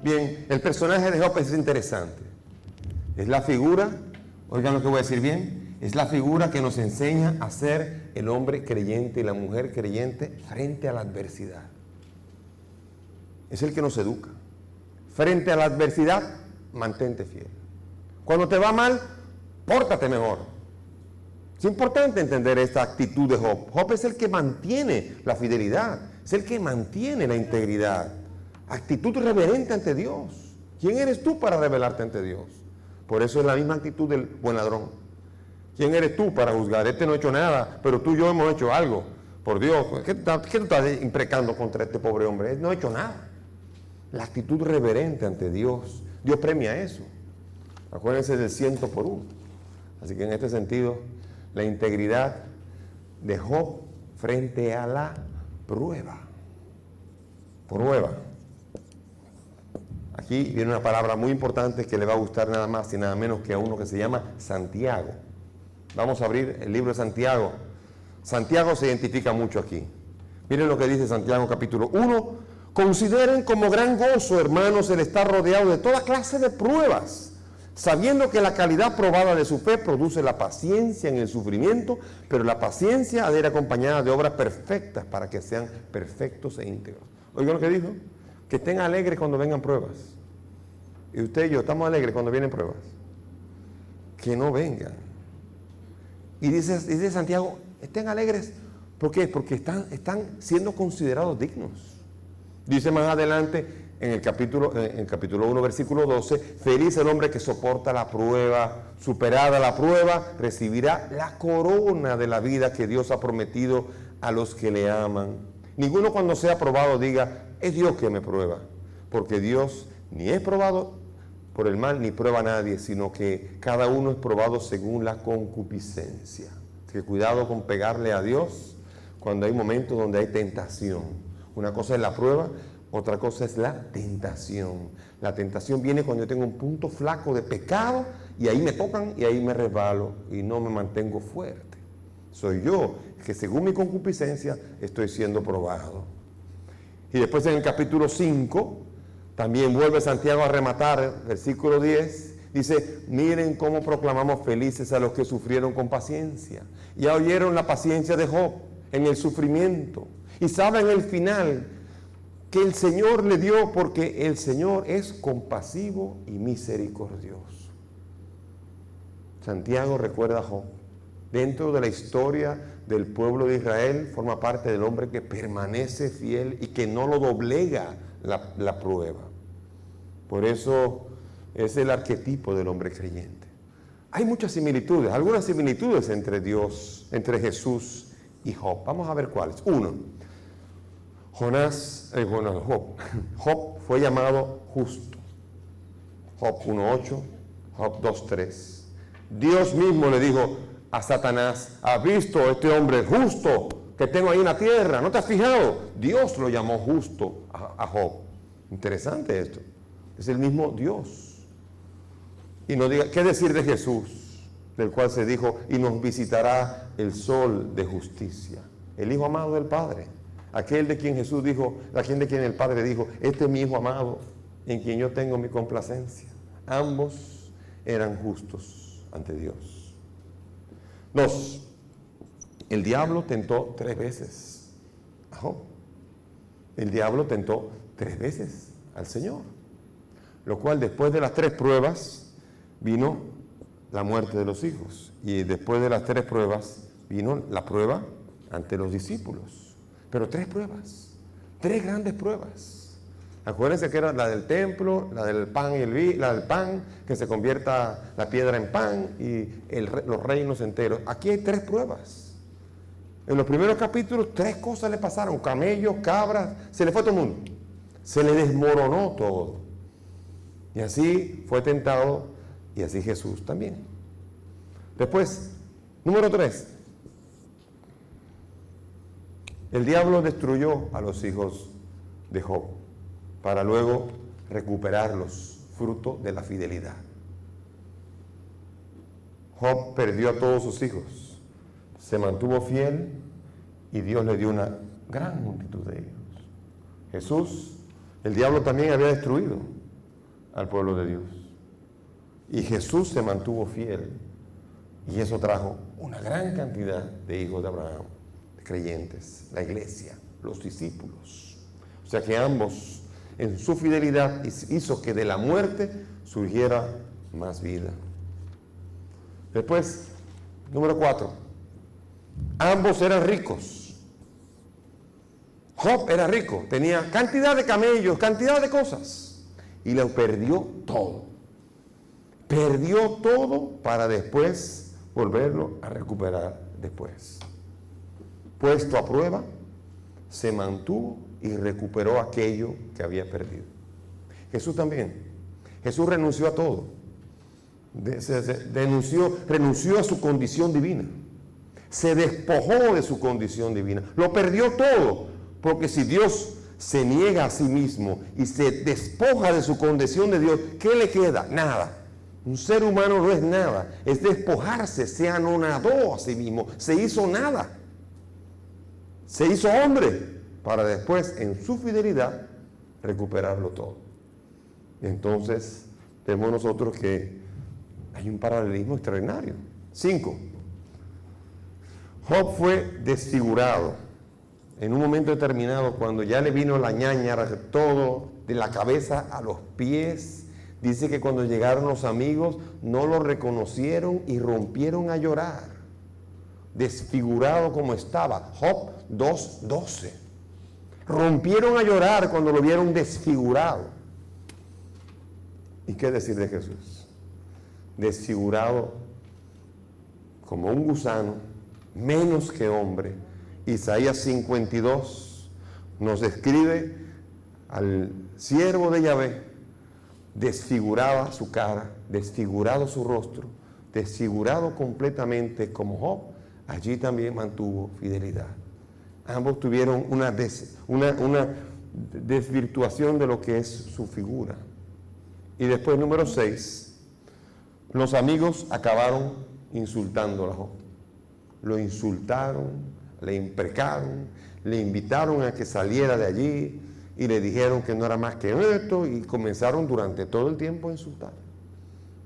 Bien, el personaje de Job es interesante. Es la figura, oigan lo que voy a decir bien, es la figura que nos enseña a ser el hombre creyente y la mujer creyente frente a la adversidad. Es el que nos educa. Frente a la adversidad, mantente fiel. Cuando te va mal, pórtate mejor. Es importante entender esta actitud de Job. Job es el que mantiene la fidelidad, es el que mantiene la integridad. Actitud reverente ante Dios. ¿Quién eres tú para rebelarte ante Dios? Por eso es la misma actitud del buen ladrón. ¿Quién eres tú para juzgar? Este no ha hecho nada, pero tú y yo hemos hecho algo. Por Dios, ¿qué tú estás imprecando contra este pobre hombre? Él no ha hecho nada. La actitud reverente ante Dios. Dios premia eso. Acuérdense del 100 por 1. Así que en este sentido, la integridad de Job frente a la prueba. Prueba. Aquí viene una palabra muy importante que le va a gustar nada más y nada menos que a uno que se llama Santiago. Vamos a abrir el libro de Santiago. Santiago se identifica mucho aquí. Miren lo que dice Santiago capítulo 1. Consideren como gran gozo, hermanos, el estar rodeado de toda clase de pruebas, sabiendo que la calidad probada de su fe produce la paciencia en el sufrimiento, pero la paciencia ha de ir acompañada de obras perfectas para que sean perfectos e íntegros. Oigan lo que dijo, que estén alegres cuando vengan pruebas. Y usted y yo estamos alegres cuando vienen pruebas. Que no vengan. Y dice Santiago, estén alegres. ¿Por qué? Porque están siendo considerados dignos. Dice más adelante en el capítulo 1, versículo 12, feliz el hombre que soporta la prueba, superada la prueba, recibirá la corona de la vida que Dios ha prometido a los que le aman. Ninguno cuando sea probado diga, es Dios que me prueba, porque Dios ni es probado por el mal ni prueba a nadie, sino que cada uno es probado según la concupiscencia. Así que cuidado con pegarle a Dios cuando hay momentos donde hay tentación. Una cosa es la prueba, otra cosa es la tentación. La tentación viene cuando yo tengo un punto flaco de pecado y ahí me tocan y ahí me resbalo y no me mantengo fuerte. Soy yo que según mi concupiscencia estoy siendo probado. Y después en el capítulo 5, también vuelve Santiago a rematar, versículo 10, dice, miren cómo proclamamos felices a los que sufrieron con paciencia. Ya oyeron la paciencia de Job en el sufrimiento. Y saben el final que el Señor le dio porque el Señor es compasivo y misericordioso. Santiago recuerda a Job. Dentro de la historia del pueblo de Israel forma parte del hombre que permanece fiel y que no lo doblega la prueba. Por eso es el arquetipo del hombre creyente. Hay muchas similitudes, algunas similitudes entre Dios, entre Jesús y Job. Vamos a ver cuáles. Uno, Job fue llamado justo. Job 1:8, Job 2:3. Dios mismo le dijo a Satanás, ¿has visto este hombre justo que tengo ahí en la tierra? ¿No te has fijado? Dios lo llamó justo a Job. Interesante esto. Es el mismo Dios. Y no diga, ¿qué decir de Jesús? Del cual se dijo, y nos visitará el sol de justicia. El Hijo amado del Padre. Aquel de quien Jesús dijo, aquel de quien el Padre dijo, este es mi Hijo amado, en quien yo tengo mi complacencia. Ambos eran justos ante Dios. 2. El diablo tentó 3 veces a Job. El diablo tentó 3 veces al Señor. Lo cual después de las 3 pruebas vino la muerte de los hijos. Y después de las 3 pruebas vino la prueba ante los discípulos. Pero 3 pruebas, 3 grandes pruebas. Acuérdense que era la del templo, la del pan y la del pan, que se convierta la piedra en pan y los reinos enteros. Aquí hay 3 pruebas. En los primeros capítulos 3 cosas le pasaron, camellos, cabras, se le fue todo el mundo. Se le desmoronó todo. Y así fue tentado y así Jesús también. Después, número 3. El diablo destruyó a los hijos de Job para luego recuperarlos, fruto de la fidelidad. Job perdió a todos sus hijos, se mantuvo fiel y Dios le dio una gran multitud de hijos. Jesús, el diablo también había destruido al pueblo de Dios. Y Jesús se mantuvo fiel. Y eso trajo una gran cantidad de hijos de Abraham, de creyentes, la iglesia, los discípulos. O sea que ambos, en su fidelidad, hizo que de la muerte surgiera más vida. Después, número 4. Ambos eran ricos. Job era rico, tenía cantidad de camellos, cantidad de cosas. Y lo perdió todo. Perdió todo para después volverlo a recuperar después. Puesto a prueba, se mantuvo y recuperó aquello que había perdido. Jesús también. Jesús renunció a todo. Renunció a su condición divina. Se despojó de su condición divina. Lo perdió todo. Porque si Dios se niega a sí mismo y se despoja de su condición de Dios, ¿qué le queda? Nada. Un ser humano no es nada. Es despojarse, se anonadó a sí mismo. Se hizo nada. Se hizo hombre para después, en su fidelidad, recuperarlo todo. Entonces, vemos nosotros que hay un paralelismo extraordinario. 5. Job fue desfigurado en un momento determinado, cuando ya le vino la ñañara de todo, de la cabeza a los pies. Dice que cuando llegaron los amigos no lo reconocieron y rompieron a llorar, desfigurado como estaba. Job 2:12. Rompieron a llorar cuando lo vieron desfigurado. ¿Y qué decir de Jesús? Desfigurado como un gusano, menos que hombre. Isaías 52 nos describe al siervo de Yahvé, desfigurada su cara, desfigurado su rostro, desfigurado completamente como Job. Allí también mantuvo fidelidad. Ambos tuvieron una desvirtuación de lo que es su figura. Y después, número 6, los amigos acabaron insultándolo a Job. Lo insultaron, le imprecaron, le invitaron a que saliera de allí y le dijeron que no era más que esto y comenzaron durante todo el tiempo a insultar.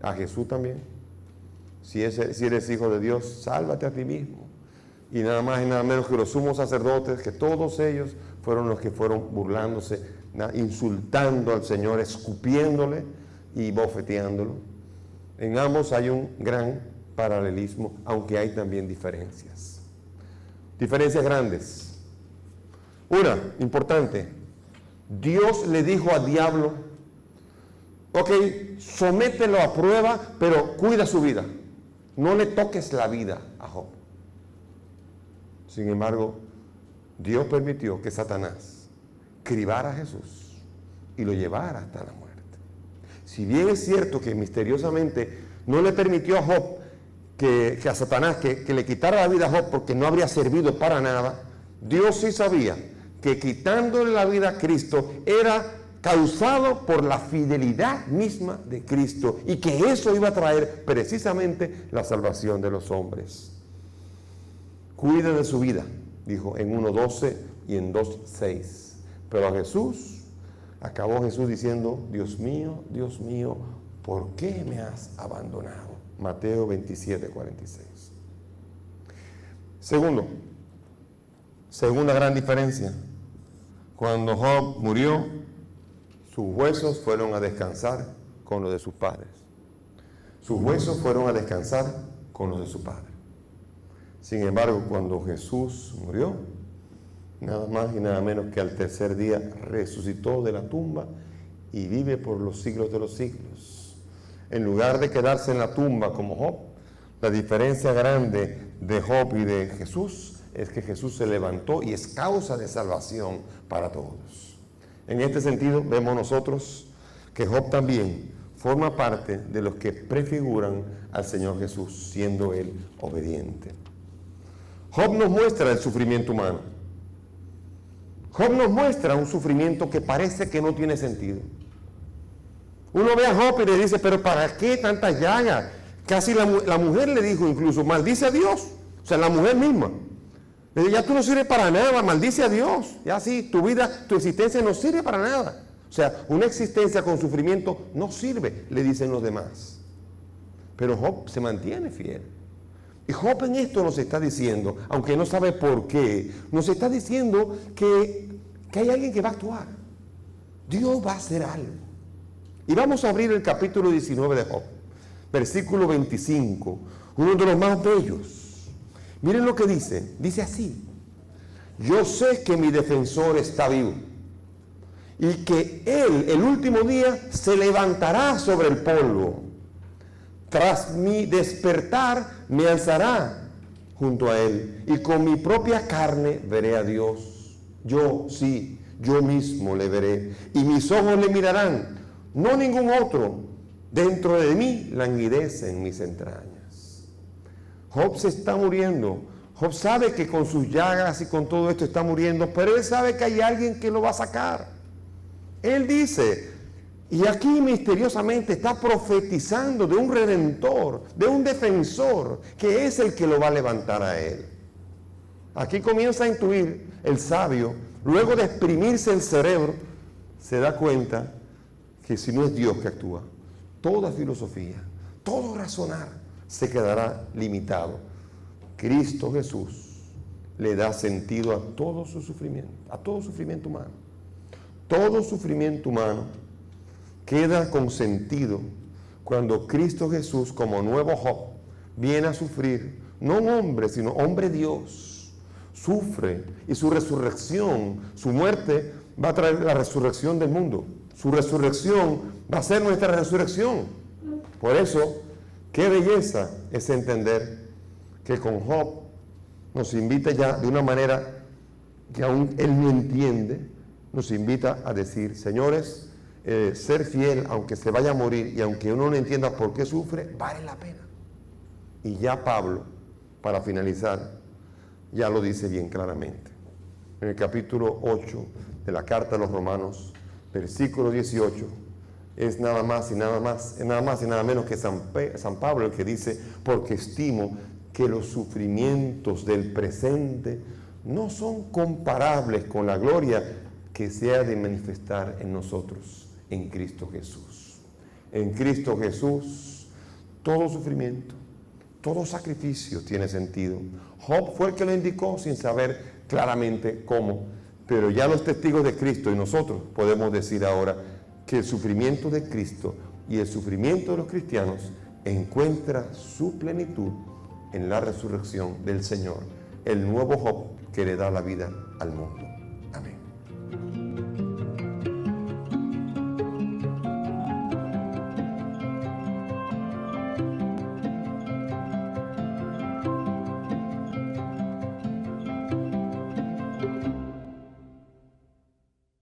A Jesús también. Si eres hijo de Dios, sálvate a ti mismo. Y nada más y nada menos que los sumos sacerdotes, que todos ellos fueron los que fueron burlándose, insultando al Señor, escupiéndole y bofeteándolo. En ambos hay un gran paralelismo, aunque hay también diferencias. Diferencias grandes. Una, importante. Dios le dijo al diablo, ok, somételo a prueba, pero cuida su vida. No le toques la vida a Job. Sin embargo, Dios permitió que Satanás cribara a Jesús y lo llevara hasta la muerte. Si bien es cierto que misteriosamente no le permitió a Job que a Satanás que le quitara la vida a Job porque no habría servido para nada, Dios sí sabía que quitándole la vida a Cristo era causado por la fidelidad misma de Cristo y que eso iba a traer precisamente la salvación de los hombres. Cuide de su vida, dijo en 1:12 y en 2:6. Pero a Jesús, acabó Jesús diciendo, Dios mío, ¿por qué me has abandonado? Mateo 27:46. Segunda gran diferencia. Cuando Job murió, sus huesos fueron a descansar con los de sus padres. Sus huesos fueron a descansar con los de su padre. Sin embargo, cuando Jesús murió, nada más y nada menos que al tercer día resucitó de la tumba y vive por los siglos de los siglos. En lugar de quedarse en la tumba como Job, la diferencia grande de Job y de Jesús es que Jesús se levantó y es causa de salvación para todos. En este sentido, vemos nosotros que Job también forma parte de los que prefiguran al Señor Jesús, siendo Él obediente. Job nos muestra el sufrimiento humano. Job nos muestra un sufrimiento que parece que no tiene sentido. Uno ve a Job y le dice, pero ¿para qué tantas llagas? Casi la mujer le dijo incluso, maldice a Dios. O sea, la mujer misma. Le dice, ya tú no sirves para nada, maldice a Dios. Ya sí, tu vida, tu existencia no sirve para nada. O sea, una existencia con sufrimiento no sirve, le dicen los demás. Pero Job se mantiene fiel. Y Job en esto nos está diciendo, aunque no sabe por qué, nos está diciendo que hay alguien que va a actuar. Dios va a hacer algo. Y vamos a abrir el capítulo 19 de Job, versículo 25, uno de los más bellos. Miren lo que dice. Dice así: yo sé que mi defensor está vivo y que él, el último día, se levantará sobre el polvo. Tras mi despertar me alzará junto a él y con mi propia carne veré a Dios. Yo, sí, yo mismo le veré y mis ojos le mirarán, no ningún otro. Dentro de mí languidecen mis entrañas. Job se está muriendo. Job sabe que con sus llagas y con todo esto está muriendo, pero él sabe que hay alguien que lo va a sacar. Él dice, y aquí misteriosamente está profetizando de un redentor, de un defensor, que es el que lo va a levantar a él. Aquí comienza a intuir el sabio, luego de exprimirse el cerebro, se da cuenta que si no es Dios que actúa, toda filosofía, todo razonar se quedará limitado. Cristo Jesús le da sentido a todo su sufrimiento, a todo sufrimiento humano. Todo sufrimiento humano queda con sentido cuando Cristo Jesús, como nuevo Job, viene a sufrir, no un hombre, sino hombre Dios, sufre, y su resurrección, su muerte, va a traer la resurrección del mundo. Su resurrección va a ser nuestra resurrección. Por eso, qué belleza es entender que con Job nos invita ya de una manera que aún él no entiende, nos invita a decir, señores, ser fiel, aunque se vaya a morir y aunque uno no entienda por qué sufre, vale la pena. Y ya Pablo, para finalizar, ya lo dice bien claramente. En el capítulo 8 de la carta a los Romanos, versículo 18, es nada más y nada menos que San Pablo el que dice, porque estimo que los sufrimientos del presente no son comparables con la gloria que se ha de manifestar en nosotros, en Cristo Jesús. En Cristo Jesús, todo sufrimiento, todo sacrificio tiene sentido. Job fue el que lo indicó sin saber claramente cómo, pero ya los testigos de Cristo y nosotros podemos decir ahora que el sufrimiento de Cristo y el sufrimiento de los cristianos encuentra su plenitud en la resurrección del Señor, el nuevo Job que le da la vida al mundo.